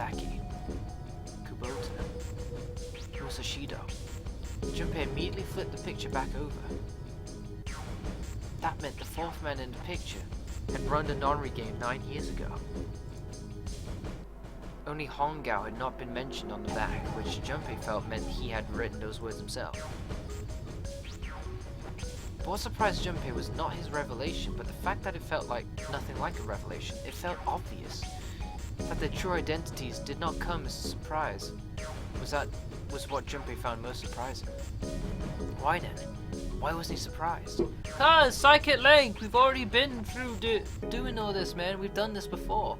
Nijisaki, Kubota, Musashido. Junpei immediately flipped the picture back over. That meant the fourth man in the picture had run the Nonri game 9 years ago. Only Hongao had not been mentioned on the back, which Junpei felt meant he had written those words himself. But what surprised Junpei was not his revelation, but the fact that it felt like nothing like a revelation. It felt obvious that their true identities did not come as a surprise. Was what Junpei found most surprising. Why then? Why wasn't he surprised? Psychic Link! We've already been through doing all this, man. We've done this before.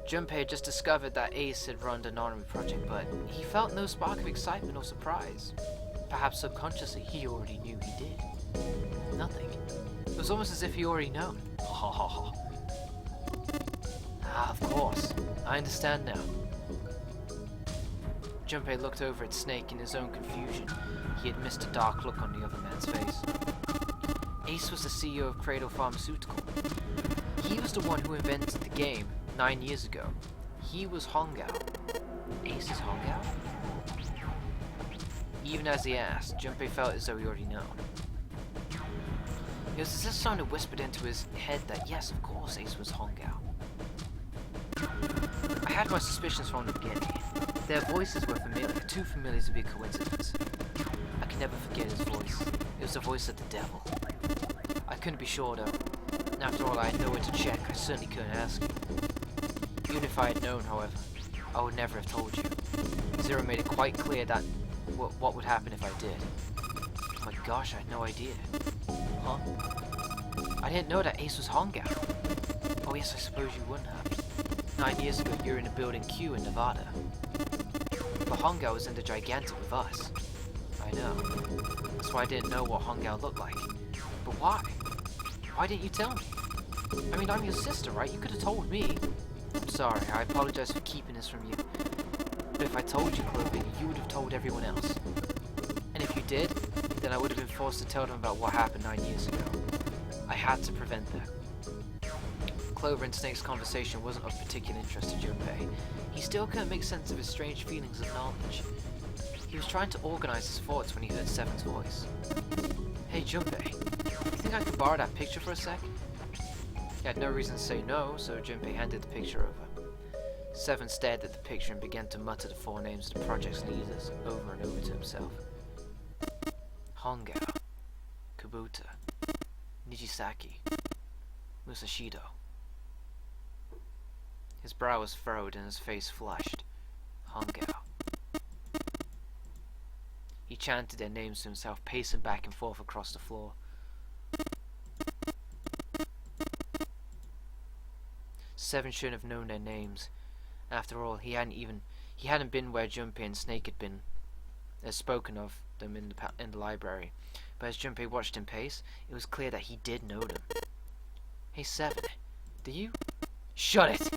Junpei had just discovered that Ace had run the Nonri project, but he felt no spark of excitement or surprise. Perhaps subconsciously he already knew he did. Nothing. It was almost as if he already known. Ha ha ha. Ah, of course. I understand now. Junpei looked over at Snake in his own confusion. He had missed a dark look on the other man's face. Ace was the CEO of Cradle Pharmaceutical. He was the one who invented the game 9 years ago. He was Hongao. Ace is Hongao? Even as he asked, Junpei felt as though he already known. It was as if someone had whispered into his head that yes, of course Ace was Hongao. I had my suspicions from the beginning. Their voices were familiar, too familiar to be a coincidence. I can never forget his voice. It was the voice of the devil. I couldn't be sure though. And after all, I had nowhere to check. I certainly couldn't ask you. Even if I had known, however, I would never have told you. Zero made it quite clear that what would happen if I did. Oh my gosh, I had no idea. Huh? I didn't know that Ace was Hongao. Oh yes, I suppose you wouldn't have. 9 years ago, you were in a building Q in Nevada. But Hongao was in the Gigantic with us. I know. That's why I didn't know what Hongao looked like. But why? Why didn't you tell me? I mean, I'm your sister, right? You could have told me. I'm sorry, I apologize for keeping this from you. But if I told you, Clover, you would have told everyone else. And if you did, then I would have been forced to tell them about what happened 9 years ago. I had to prevent that. Clover and Snake's conversation wasn't of particular interest to Junpei. He still couldn't make sense of his strange feelings of knowledge. He was trying to organize his thoughts when he heard Seven's voice. Hey Junpei, you think I could borrow that picture for a sec? He had no reason to say no, so Junpei handed the picture over. Seven stared at the picture and began to mutter the 4 names of the project's leaders over and over to himself. Hongao, Kubota, Nijisaki, Musashido. His brow was furrowed and his face flushed. Hongao. He chanted their names to himself, pacing back and forth across the floor. Seven shouldn't have known their names. After all, he hadn't been where Junpei and Snake had been, as spoken of them in the library. But as Junpei watched him pace, it was clear that he did know them. Hey Seven, do you? Shut it!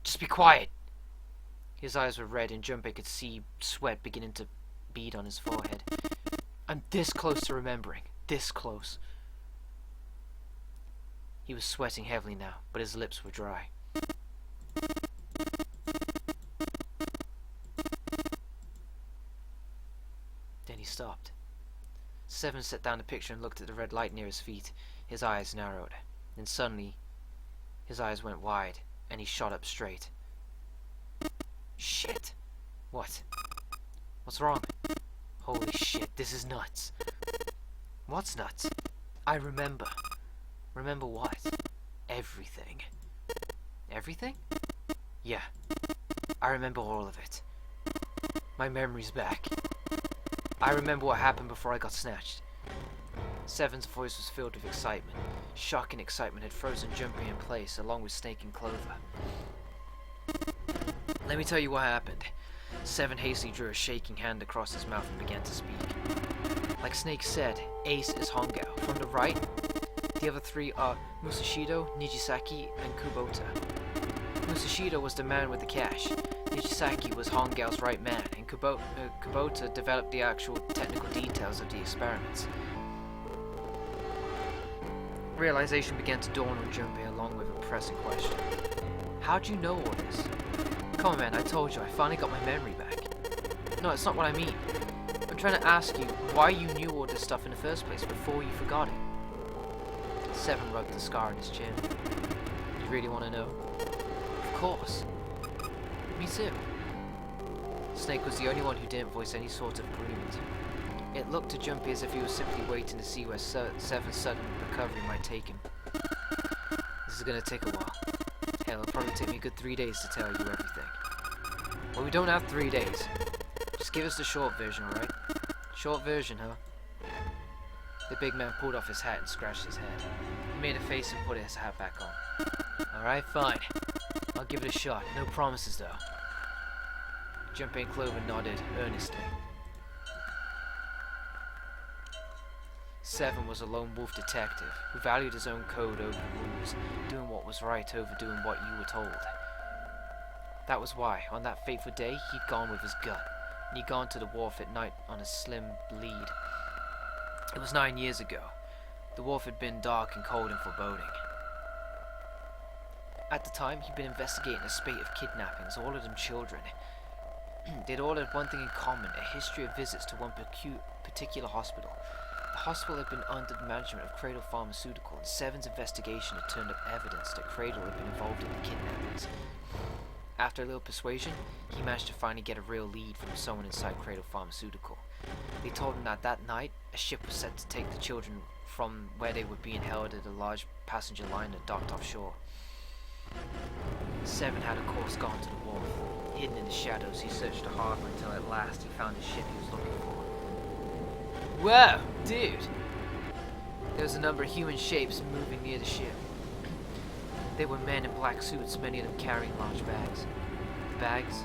Just be quiet! His eyes were red and Junpei could see sweat beginning to bead on his forehead. I'm this close to remembering. This close. He was sweating heavily now, but his lips were dry. Then he stopped. Seven set down the picture and looked at the red light near his feet. His eyes narrowed. Then suddenly, his eyes went wide, and he shot up straight. Shit. What? What's wrong? Holy shit, this is nuts. What's nuts? I remember. Remember what? Everything. Everything? Yeah. I remember all of it. My memory's back. I remember what happened before I got snatched. Seven's voice was filled with excitement. Shock and excitement had frozen Junpei in place, along with Snake and Clover. Let me tell you what happened. Seven hastily drew a shaking hand across his mouth and began to speak. Like Snake said, Ace is Hongao. From the right, the other 3 are Musashido, Nijisaki, and Kubota. Musashido was the man with the cash. Nijisaki was Hongao's right man, and Kubota developed the actual technical details of the experiments. Realization began to dawn on Junpei along with a pressing question. How'd you know all this? Come on, man, I told you, I finally got my memory back. No, it's not what I mean. I'm trying to ask you why you knew all this stuff in the first place before you forgot it. Seven rubbed the scar on his chin. You really want to know? Of course. Me too. Snake was the only one who didn't voice any sort of agreement. It looked to Jumpy as if he was simply waiting to see where Seven's sudden recovery might take him. This is gonna take a while. Hell, it'll probably take me a good 3 days to tell you everything. Well, we don't have 3 days. Just give us the short version, alright? Short version, huh? The big man pulled off his hat and scratched his head. He made a face and put his hat back on. Alright, fine. I'll give it a shot. No promises, though. Jumpy and Clover nodded earnestly. Seven was a lone wolf detective who valued his own code over rules, doing what was right over doing what you were told. That was why, on that fateful day, he'd gone with his gut, and he'd gone to the wharf at night on a slim lead. It was 9 years ago. The wharf had been dark and cold and foreboding. At the time, he'd been investigating a spate of kidnappings, all of them children. They'd all had one thing in common, a history of visits to one particular hospital. The hospital had been under the management of Cradle Pharmaceutical, and Seven's investigation had turned up evidence that Cradle had been involved in the kidnappings. After a little persuasion, he managed to finally get a real lead from someone inside Cradle Pharmaceutical. They told him that that night, a ship was set to take the children from where they were being held at a large passenger liner docked offshore. Seven had of course gone to the wharf. Hidden in the shadows, he searched the harbor until at last he found the ship he was looking for. Whoa, dude! There was a number of human shapes moving near the ship. They were men in black suits, many of them carrying large bags. The bags,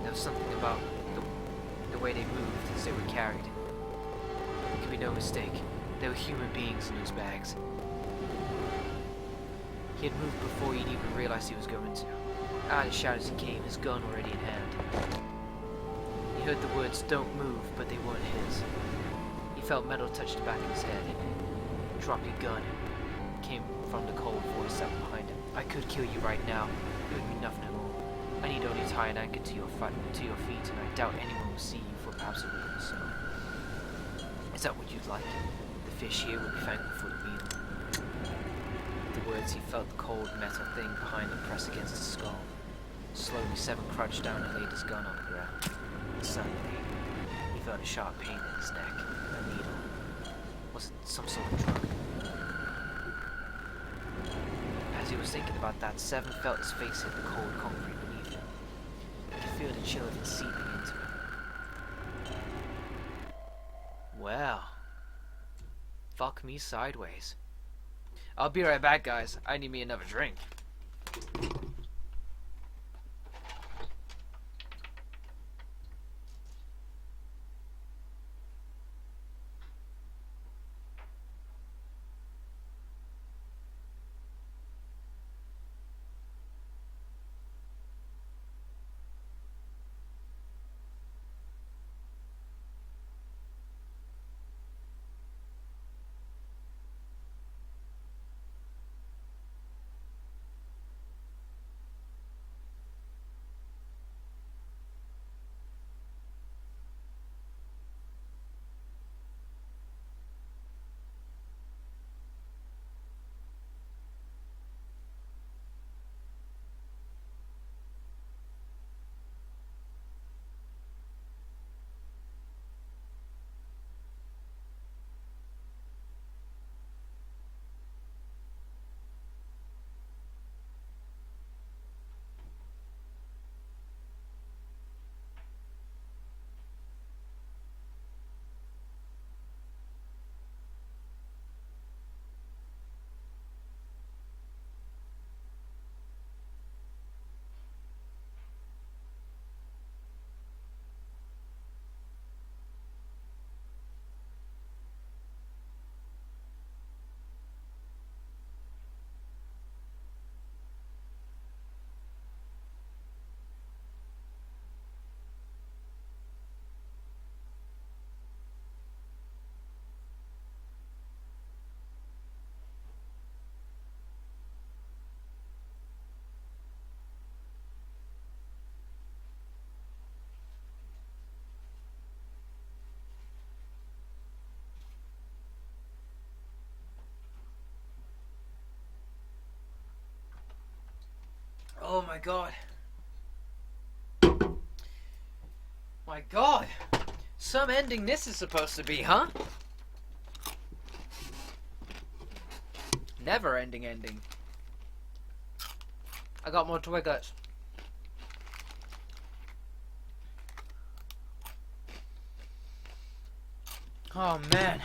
there was something about the way they moved as they were carried. There could be no mistake, there were human beings in those bags. He had moved before he'd even realized he was going to. Out of the shadows he came, his gun already in hand. He heard the words, "Don't move," but they weren't his. He felt metal touch the back of his head. "Drop your gun," came from the cold voice up behind him. "I could kill you right now. It would mean nothing at all. I need only tie an anchor to your feet, and I doubt anyone will see you for perhaps a week or so. Is that what you'd like? The fish here will be thankful for the meal." The words, he felt the cold metal thing behind him press against his skull. Slowly, Seven crouched down and laid his gun on the ground. Suddenly, he felt a sharp pain in his neck. A needle. Was it some sort of drug? As he was thinking about that, Seven felt his face hit the cold concrete beneath him. He could feel the chill of it seeping into him. Well, fuck me sideways. I'll be right back, guys. I need me another drink. Oh my god. My god. Some ending this is supposed to be, huh? Never ending ending. I got more Twiggles. Oh man.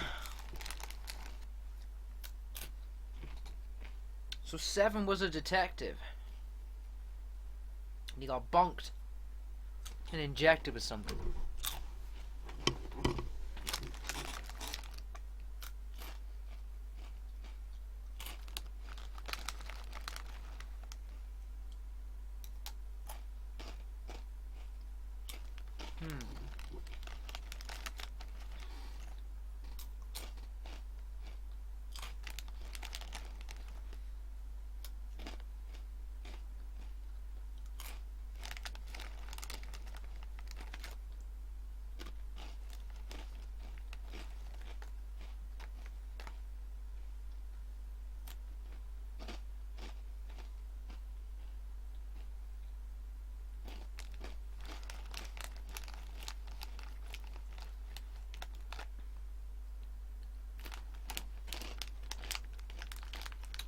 So Seven was a detective. And he got bonked and injected with something.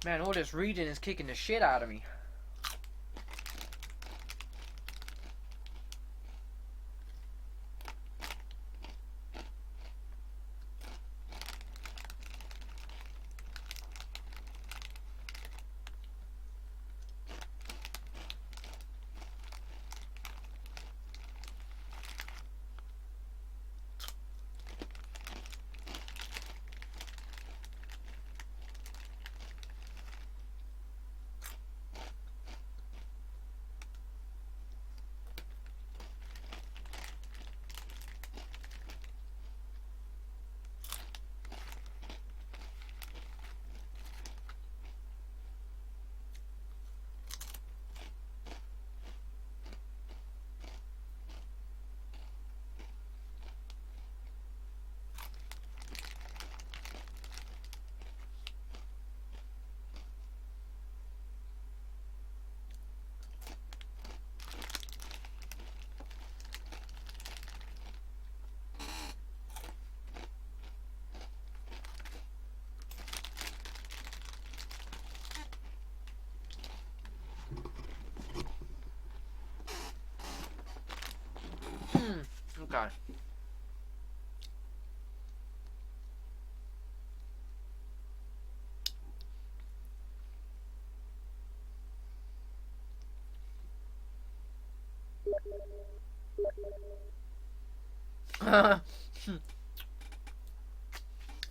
Man, all this reading is kicking the shit out of me. Okay.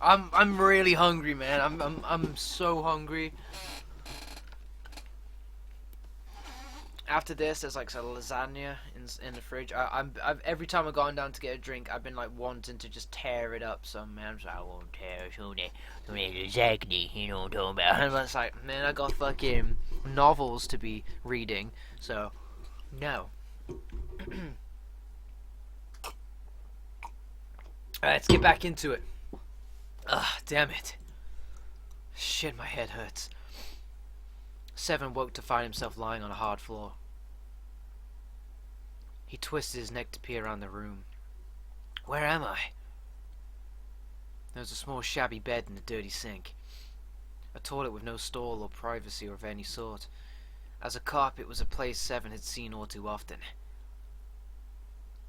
I'm really hungry, man. I'm so hungry. After this, there's like some lasagna in the fridge. I've every time I've gone down to get a drink, I've been like wanting to just tear it up. So man, I'm like, I won't tear some lasagna, you know what I'm talking about? And it's like, man, I got fucking novels to be reading, so no. Alright, let's get back into it. Ugh, damn it. Shit, my head hurts. Seven woke to find himself lying on a hard floor. He twisted his neck to peer around the room. Where am I? There was a small shabby bed and a dirty sink. A toilet with no stall or privacy of any sort. As a cop, it was a place Seven had seen all too often.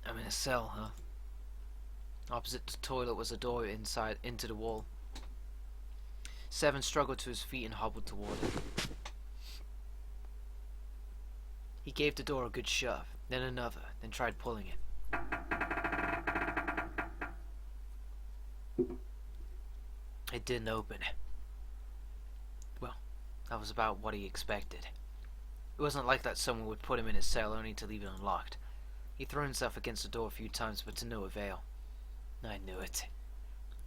I'm in a cell, huh? Opposite the toilet was a door inside into the wall. Seven struggled to his feet and hobbled toward it. He gave the door a good shove, then another, then tried pulling it. It didn't open. Well, that was about what he expected. It wasn't like that someone would put him in his cell only to leave it unlocked. He threw himself against the door a few times, but to no avail. I knew it.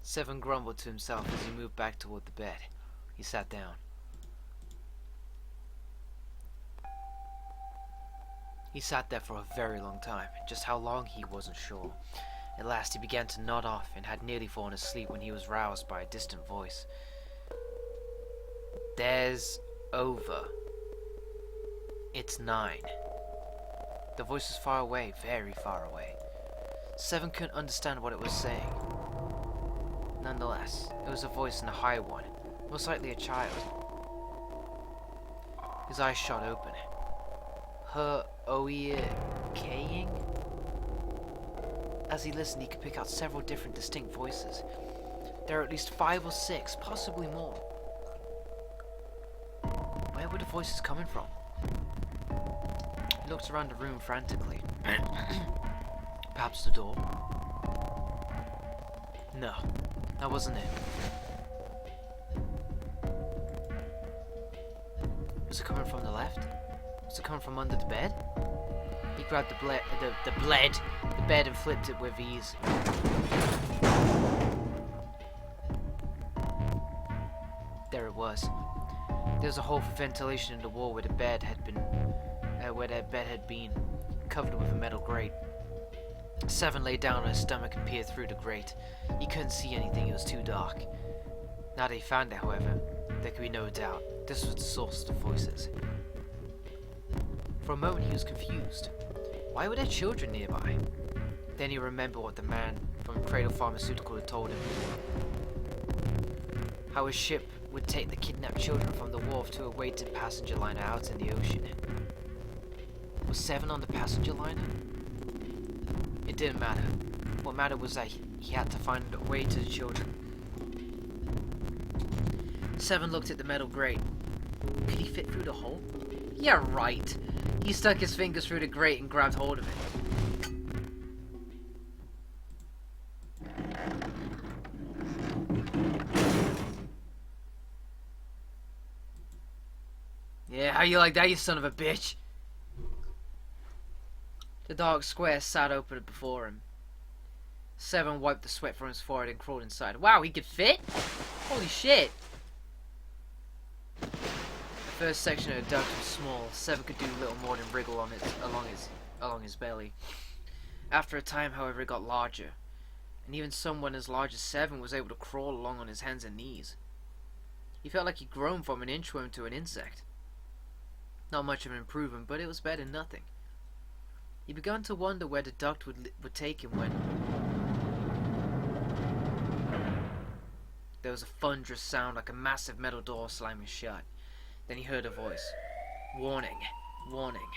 Seven grumbled to himself as he moved back toward the bed. He sat down. He sat there for a very long time. Just how long he wasn't sure. At last he began to nod off and had nearly fallen asleep when he was roused by a distant voice. There's over. It's 9. The voice was far away, very far away. 7 couldn't understand what it was saying. Nonetheless, it was a voice and a high one, most likely a child. His eyes shot open. Kaying? As he listened, he could pick out several different distinct voices. There were at least 5 or 6, possibly more. Where were the voices coming from? He looked around the room frantically. Perhaps the door? No, that wasn't it. Was it coming from the left? Was it coming from under the bed? He grabbed the bed and flipped it with ease. There it was. There was a hole for ventilation in the wall where the bed had been, covered with a metal grate. 7 lay down on his stomach and peered through the grate. He couldn't see anything, it was too dark. Now that he found it, however, there could be no doubt. This was the source of the voices. For a moment he was confused. Why were there children nearby? Then he remembered what the man from Cradle Pharmaceutical had told him. How his ship would take the kidnapped children from the wharf to a weighted passenger liner out in the ocean. Was 7 on the passenger liner? It didn't matter. What mattered was that he had to find a way to the children. 7 looked at the metal grate. Could he fit through the hole? Yeah, right. He stuck his fingers through the grate and grabbed hold of it. Yeah, how you like that, you son of a bitch? The dark square sat open before him. 7 wiped the sweat from his forehead and crawled inside. Wow, he could fit? Holy shit. The first section of the duct was small. 7 could do little more than wriggle on along his belly. After a time, however, it got larger. And even someone as large as 7 was able to crawl along on his hands and knees. He felt like he'd grown from an inchworm to an insect. Not much of an improvement, but it was better than nothing. He began to wonder where the duct would take him when there was a thunderous sound like a massive metal door slamming shut. Then he heard a voice. Warning. Warning.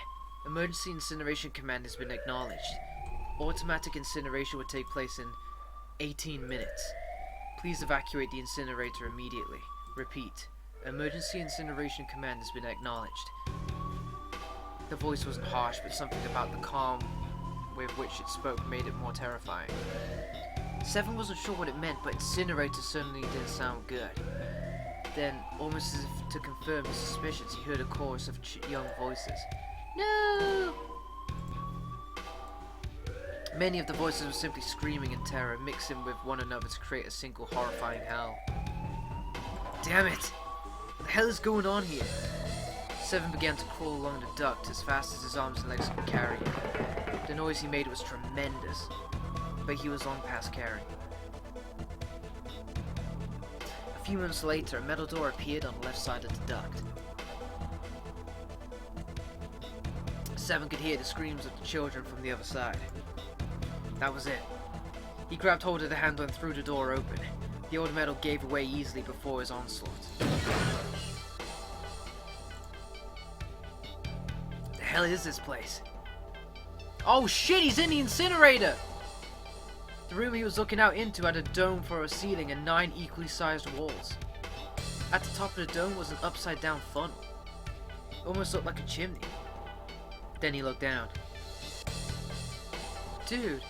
Emergency incineration command has been acknowledged. Automatic incineration will take place in 18 minutes. Please evacuate the incinerator immediately. Repeat. Emergency incineration command has been acknowledged. The voice wasn't harsh, but something about the calm with which it spoke made it more terrifying. 7 wasn't sure what it meant, but incinerator certainly didn't sound good. Then, almost as if to confirm his suspicions, he heard a chorus of young voices. No! Many of the voices were simply screaming in terror, mixing with one another to create a single horrifying howl. Damn it! What the hell is going on here? 7 began to crawl along the duct as fast as his arms and legs could carry him. The noise he made was tremendous, but he was long past caring. A few minutes later, a metal door appeared on the left side of the duct. 7 could hear the screams of the children from the other side. That was it. He grabbed hold of the handle and threw the door open. The old metal gave away easily before his onslaught. The hell is this place? Oh shit, he's in the incinerator! The room he was looking out into had a dome for a ceiling and 9 equally sized walls. At the top of the dome was an upside down funnel. It almost looked like a chimney. Then he looked down. Dude.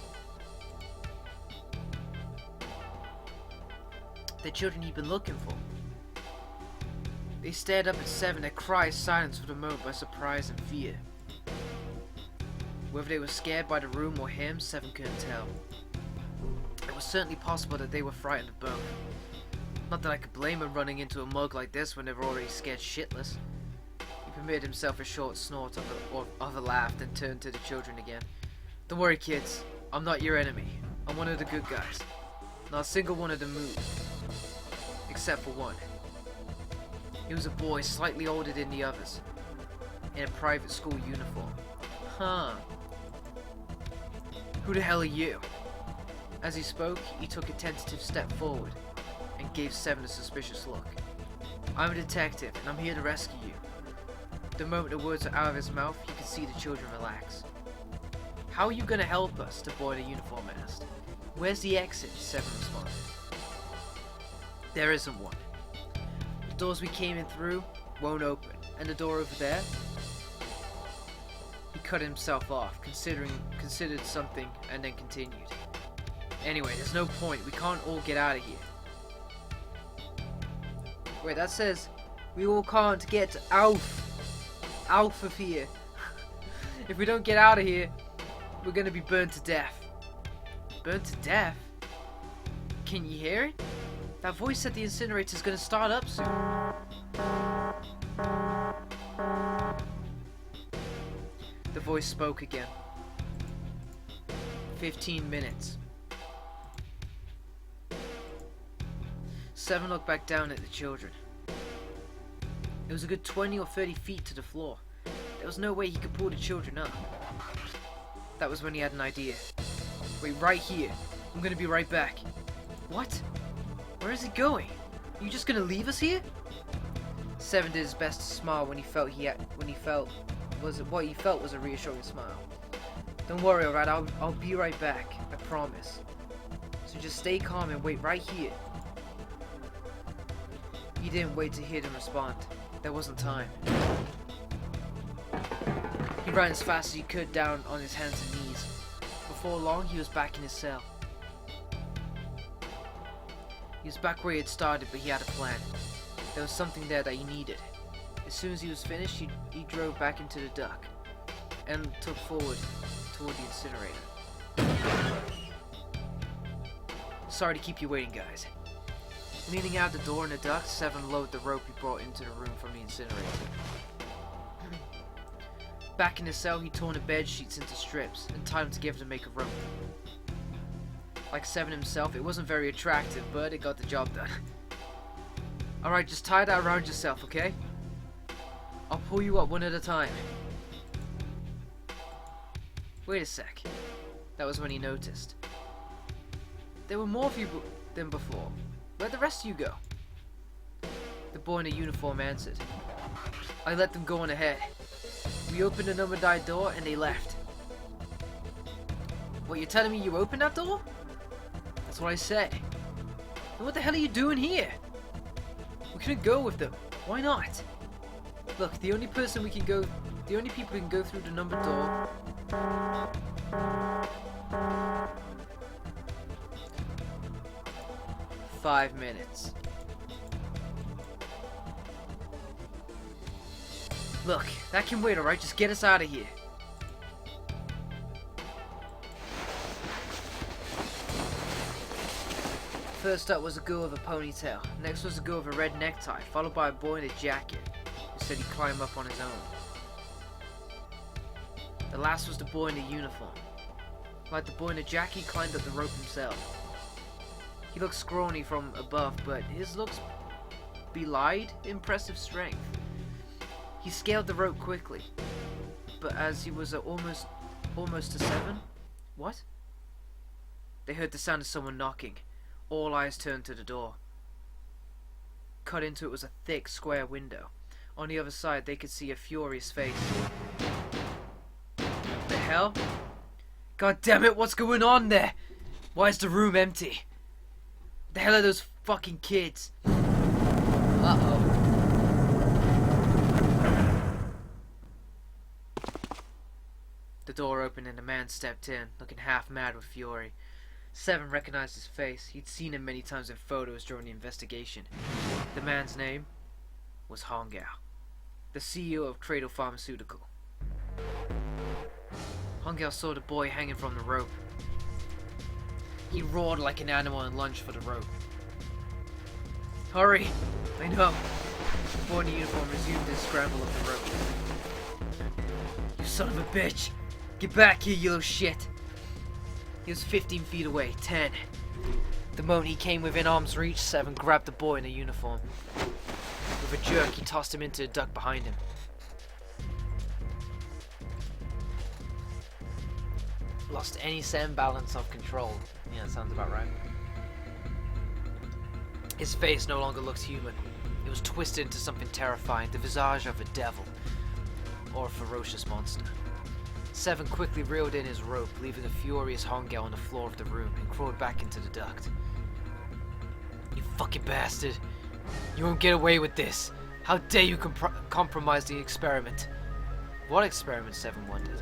The children he'd been looking for. They stared up at 7, their cries silenced for the moment by surprise and fear. Whether they were scared by the room or him, 7 couldn't tell. It was certainly possible that they were frightened of both. Not that I could blame him running into a mug like this when they were already scared shitless. He permitted himself a short snort of a laugh, then turned to the children again. Don't worry, kids. I'm not your enemy. I'm one of the good guys. Not a single one of them moved. Except for one. He was a boy slightly older than the others. in a private school uniform. Huh. Who the hell are you? As he spoke, he took a tentative step forward and gave Seven a suspicious look. I'm a detective, and I'm here to rescue you. The moment the words were out of his mouth, you could see the children relax. How are you gonna help us? The boy in the uniform asked. Where's the exit? Seven responded. There isn't one. The doors we came in through won't open, and the door over there? He cut himself off, considered something, and then continued. Anyway, there's no point. We can't all get out of here. Wait, that says we all can't get out of here. If we don't get out of here, we're gonna be burned to death. Burned to death? Can you hear it? That voice said the incinerator's gonna start up soon. The voice spoke again. 15 minutes. Seven looked back down at the children. It was a good 20 or 30 feet to the floor. There was no way he could pull the children up. That was when he had an idea. Wait, right here. I'm gonna be right back. What? Where is he going? Are you just gonna leave us here? Seven did his best to smile when he felt what he felt was a reassuring smile. Don't worry, alright, I'll be right back. I promise. So just stay calm and wait right here. He didn't wait to hear them respond. There wasn't time. He ran as fast as he could down on his hands and knees. Before long, he was back in his cell. He was back where he had started, but he had a plan. There was something there that he needed. As soon as he was finished, he drove back into the duck and took forward toward the incinerator. Sorry to keep you waiting, guys. Leaning out the door in the duct, Seven lowered the rope he brought into the room from the incinerator. Back in his cell, he tore the bed sheets into strips and tied them together to make a rope. Like Seven himself, it wasn't very attractive, but it got the job done. Alright, just tie that around yourself, okay? I'll pull you up one at a time. Wait a sec. That was when he noticed. There were more of you than before. Where'd the rest of you go? The boy in the uniform answered. I let them go on ahead. We opened the number 9 door and they left. What, you're telling me you opened that door? That's what I said. Then what the hell are you doing here? We couldn't go with them. Why not? Look, the only people who can go through the number door. 5 minutes. Look, that can wait, alright? Just get us out of here. First up was a girl with a ponytail. Next was a girl with a red necktie, followed by a boy in a jacket who said he'd climb up on his own. The last was the boy in the uniform. Like the boy in the jacket, he climbed up the rope himself. He looked scrawny from above, but his looks belied impressive strength. He scaled the rope quickly, but as he was almost to 7, what? They heard the sound of someone knocking. All eyes turned to the door. Cut into it was a thick, square window. On the other side, they could see a furious face. The hell? God damn it, what's going on there? Why is the room empty? The hell are those fucking kids? Uh-oh. The door opened and a man stepped in, looking half mad with fury. Seven recognized his face. He'd seen him many times in photos during the investigation. The man's name was Hongao, the CEO of Cradle Pharmaceutical. Hongao saw the boy hanging from the rope. He roared like an animal and lunged for the rope. Hurry! I know. The boy in the uniform resumed his scramble up the rope. You son of a bitch! Get back here, you little shit! He was 15 feet away, 10. The moment he came within arm's reach, Seven grabbed the boy in the uniform. With a jerk, he tossed him into the duct behind him. Lost any semblance of control. Yeah, that sounds about right. His face no longer looked human. It was twisted into something terrifying, the visage of a devil. Or a ferocious monster. Seven quickly reeled in his rope, leaving a furious Hongel on the floor of the room, and crawled back into the duct. You fucking bastard! You won't get away with this! How dare you compromise the experiment? What experiment? Seven wondered.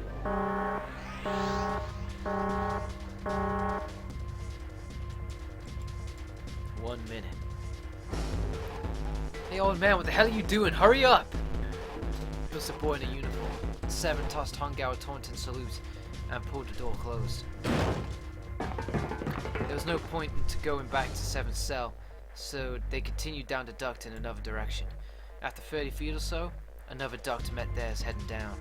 1 minute. Hey old man, what the hell are you doing? Hurry up! It was the boy in a uniform. Seven tossed Hongao a taunting salute and pulled the door closed. There was no point into going back to Seven's cell, so they continued down the duct in another direction. After 30 feet or so, another duct met theirs heading down.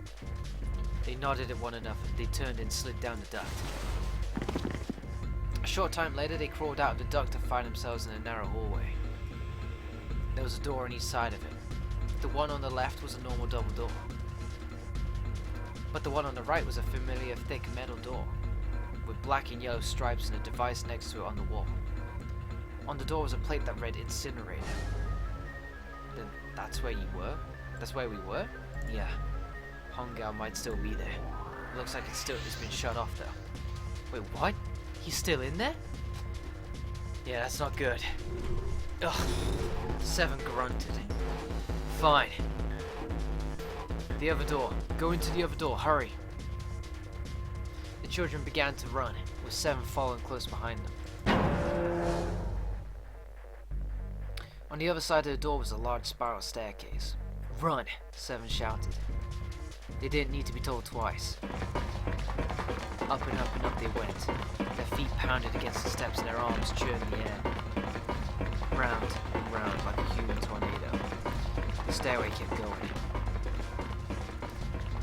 They nodded at one another. They turned and slid down the duct. A short time later, they crawled out of the duct to find themselves in a narrow hallway. There was a door on each side of it. The one on the left was a normal double door, but the one on the right was a familiar thick metal door, with black and yellow stripes and a device next to it on the wall. On the door was a plate that read incinerator. Then that's where you were? That's where we were? Yeah. Hongao might still be there. Looks like it's been shut off though. Wait, what? He's still in there? Yeah, that's not good. Ugh. Seven grunted. Fine. The other door. Go into the other door. Hurry. The children began to run, with Seven following close behind them. On the other side of the door was a large spiral staircase. Run! Seven shouted. They didn't need to be told twice. Up and up and up they went. Their feet pounded against the steps and their arms churned the air. Round and round like a human tornado. The stairway kept going.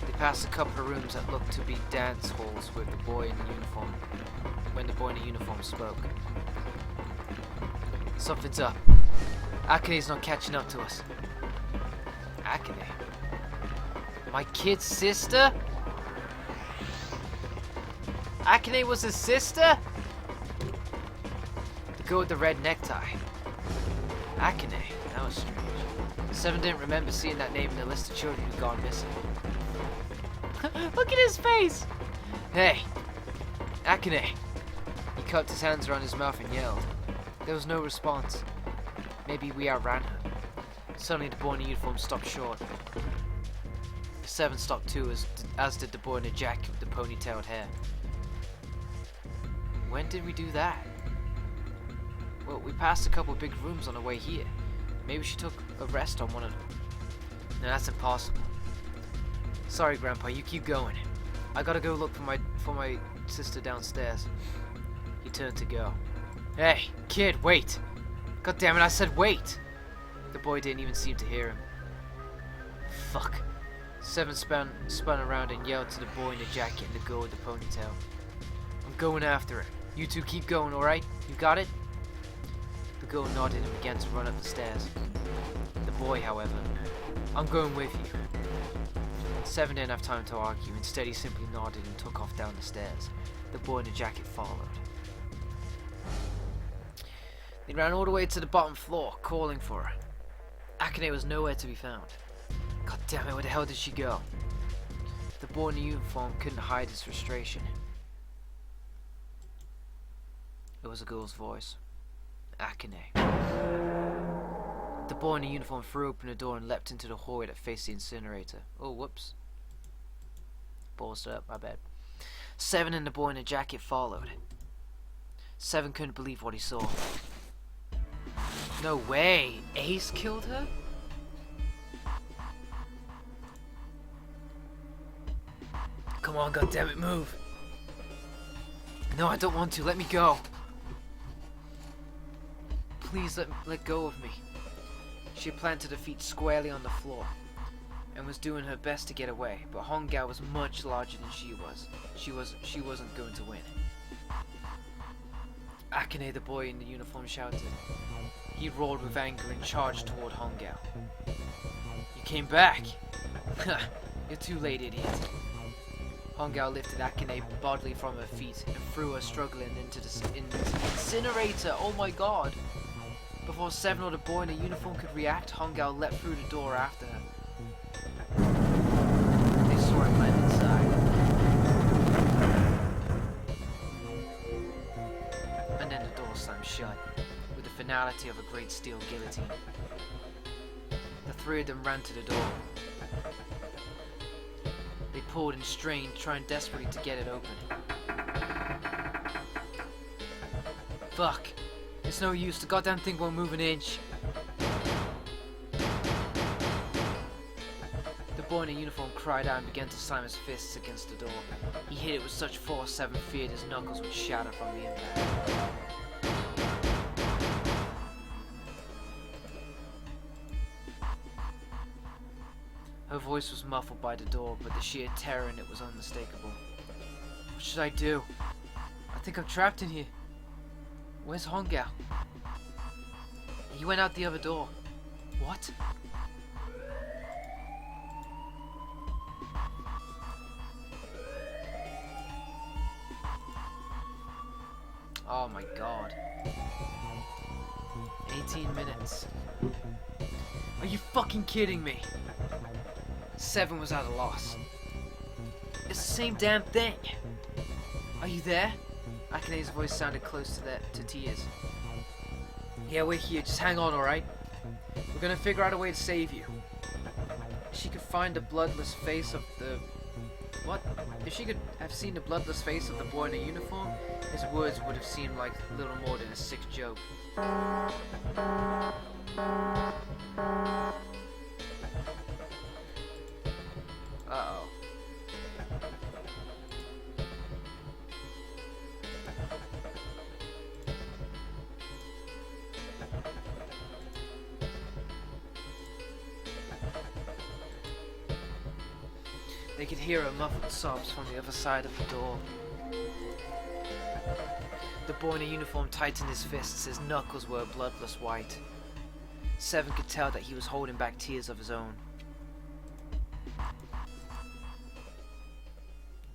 They passed a couple of rooms that looked to be dance halls with the boy in the uniform. When the boy in the uniform spoke. Something's up. Akane's not catching up to us. Akane? My kid's sister? Akane was his sister? The girl with the red necktie. Akane? That was strange. Seven didn't remember seeing that name in the list of children who'd gone missing. Look at his face! Hey! Akane! He cupped his hands around his mouth and yelled. There was no response. Maybe we outran her. Suddenly the boy in the uniform stopped short. Seven stopped too, as did the boy in the jacket with the ponytailed hair. When did we do that? Well, we passed a couple of big rooms on the way here. Maybe she took a rest on one of them. No, that's impossible. Sorry, Grandpa, you keep going. I gotta go look for my sister downstairs. He turned to go. Hey, kid, wait! God damn it, I said wait! The boy didn't even seem to hear him. Fuck. Seven spun around and yelled to the boy in the jacket and the girl with the ponytail. I'm going after her. You two keep going, alright? You got it? The girl nodded and began to run up the stairs. The boy, however, I'm going with you. Seven didn't have time to argue. Instead, he simply nodded and took off down the stairs. The boy in the jacket followed. They ran all the way to the bottom floor, calling for her. Akane was nowhere to be found. God damn it, where the hell did she go? The boy in the uniform couldn't hide his frustration. It was a girl's voice. Akane. The boy in the uniform threw open the door and leapt into the hallway that faced the incinerator. Oh, whoops. Balls up, my bad. Seven and the boy in the jacket followed. Seven couldn't believe what he saw. No way! Ace killed her? Come on, goddammit, move! No, I don't want to. Let me go. Please let go of me. She had planted her feet squarely on the floor and was doing her best to get away, but Hongao was much larger than she was. She wasn't going to win. Akane, the boy in the uniform, shouted. He roared with anger and charged toward Hongao. You came back! You're too late, idiot. Hongao lifted Akane bodily from her feet and threw her struggling into the incinerator. Oh my god! Before Seven or the boy in a uniform could react, Hongao leapt through the door after her. They saw him land inside. And then the door slammed shut, with the finality of a great steel guillotine. The three of them ran to the door. They pulled and strained, trying desperately to get it open. Fuck. It's no use, the goddamn thing won't move an inch. The boy in a uniform cried out and began to slam his fists against the door. He hit it with such force, Seven feared his knuckles would shatter from the impact. Her voice was muffled by the door, but the sheer terror in it was unmistakable. What should I do? I think I'm trapped in here. Where's Hongao? He went out the other door. What? Oh my god. 18 minutes. Are you fucking kidding me? Seven was at a loss. It's the same damn thing. Are you there? Akane's voice sounded close to tears. Yeah, we're here. Just hang on, alright? We're gonna figure out a way to save you. If she could find the bloodless face of the... What? If she could have seen the bloodless face of the boy in a uniform, his words would have seemed like little more than a sick joke. Uh-oh. They could hear her muffled sobs from the other side of the door. The boy in a uniform tightened his fists, his knuckles were a bloodless white. Seven could tell that he was holding back tears of his own.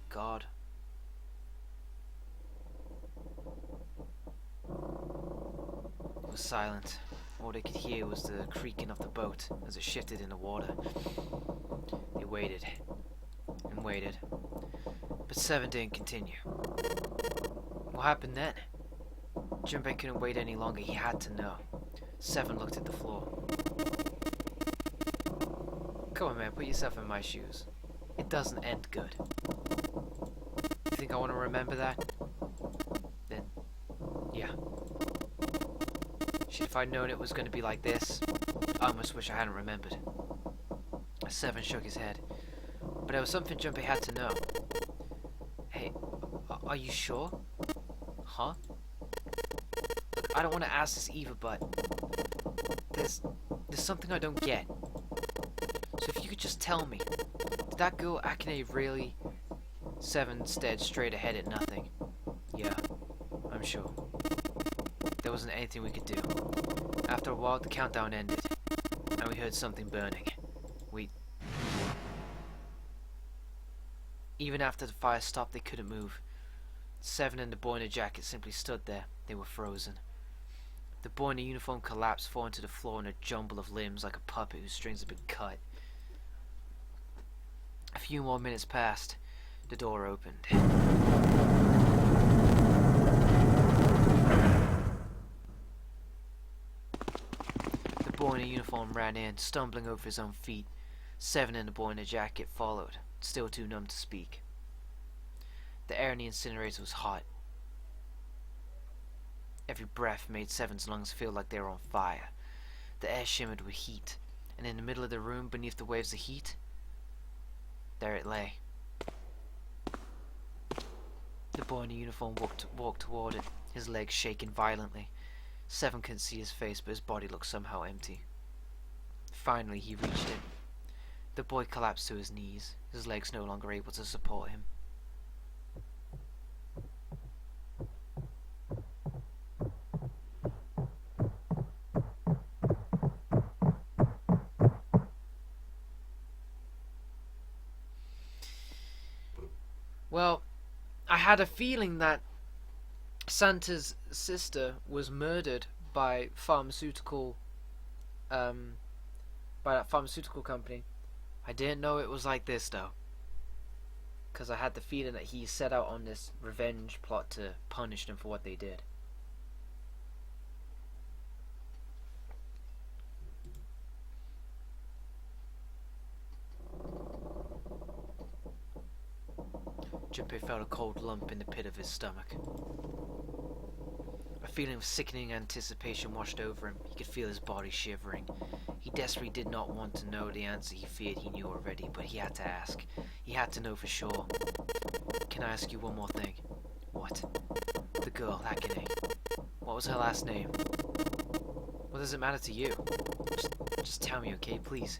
God. It was silent. All they could hear was the creaking of the boat as it shifted in the water. They waited and waited, but Seven didn't continue. What happened then? Junpei couldn't wait any longer. He had to know. Seven looked at the floor. Come on, man, put yourself in my shoes. It doesn't end good. You think I want to remember that? Then, yeah. Shit, if I'd known it was going to be like this, I almost wish I hadn't remembered. Seven shook his head. But there was something Junpei had to know. Hey, are you sure? Huh? Look, I don't want to ask this either, but there's something I don't get. So if you could just tell me, did that girl Akane really... Seven stared straight ahead at nothing. Yeah, I'm sure. There wasn't anything we could do. After a while, the countdown ended, and we heard something burning. Even after the fire stopped, they couldn't move. Seven and the boy in a jacket simply stood there. They were frozen. The boy in the uniform collapsed, falling to the floor in a jumble of limbs like a puppet whose strings had been cut. A few more minutes passed. The door opened. The boy in a uniform ran in, stumbling over his own feet. Seven and the boy in a jacket followed, still too numb to speak. The air in the incinerator was hot. Every breath made Seven's lungs feel like they were on fire. The air shimmered with heat, and in the middle of the room, beneath the waves of heat, there it lay. The boy in the uniform walked toward it, his legs shaking violently. Seven couldn't see his face, but his body looked somehow empty. Finally, he reached it. The boy collapsed to his knees, his legs no longer able to support him. Well, I had a feeling that Santa's sister was murdered by that pharmaceutical company. I didn't know it was like this though, because I had the feeling that he set out on this revenge plot to punish them for what they did. Junpei felt a cold lump in the pit of his stomach. A feeling of sickening anticipation washed over him. He could feel his body shivering. He desperately did not want to know the answer he feared he knew already, but he had to ask. He had to know for sure. Can I ask you one more thing? What? The girl, Akane. What was her last name? What does it matter to you? Just tell me, okay, please?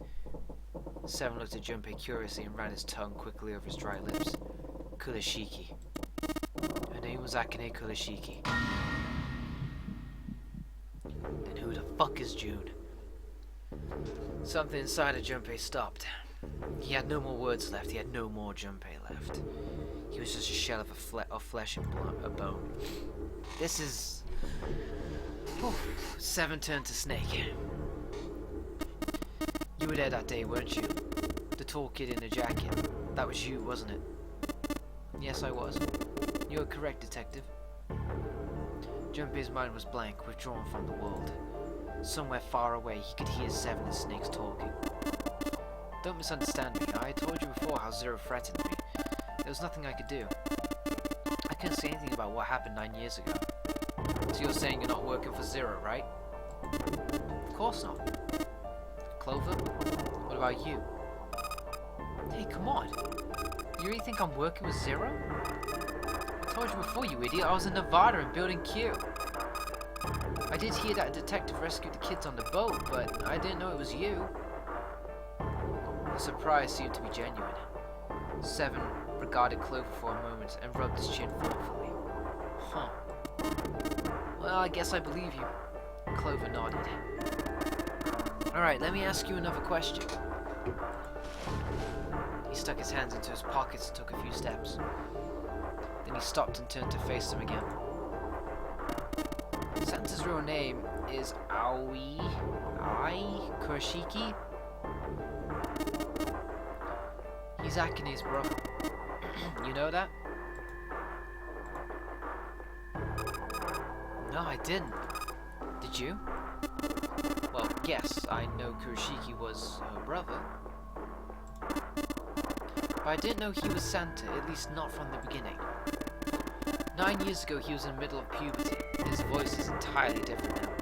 Seven looked at Junpei curiously and ran his tongue quickly over his dry lips. Kurashiki. Her name was Akane Kurashiki. Then who the fuck is June? Something inside of Junpei stopped. He had no more words left. He had no more Junpei left. He was just a shell of flesh and bone. This is... Seven turned to Snake. You were there that day, weren't you? The tall kid in the jacket. That was you, wasn't it? Yes, I was. You were correct, detective. Junpei's mind was blank, withdrawn from the world. Somewhere far away, he could hear Seven and Snakes talking. Don't misunderstand me. I told you before how Zero threatened me. There was nothing I could do. I couldn't say anything about what happened 9 years ago. So you're saying you're not working for Zero, right? Of course not. Clover? What about you? Hey, come on. You really think I'm working with Zero? I told you before, you idiot. I was in Nevada in Building Q. I did hear that a detective rescued the kids on the boat, but I didn't know it was you. The surprise seemed to be genuine. Seven regarded Clover for a moment and rubbed his chin thoughtfully. Huh. Well, I guess I believe you. Clover nodded. Alright, let me ask you another question. He stuck his hands into his pockets and took a few steps. Then he stopped and turned to face them again. Santa's real name is Ai Kurashiki. He's Akane's brother. You know that? No, I didn't. Did you? Well, yes, I know Kurashiki was her brother. But I didn't know he was Santa, at least not from the beginning. 9 years ago, he was in the middle of puberty. His voice is entirely different now.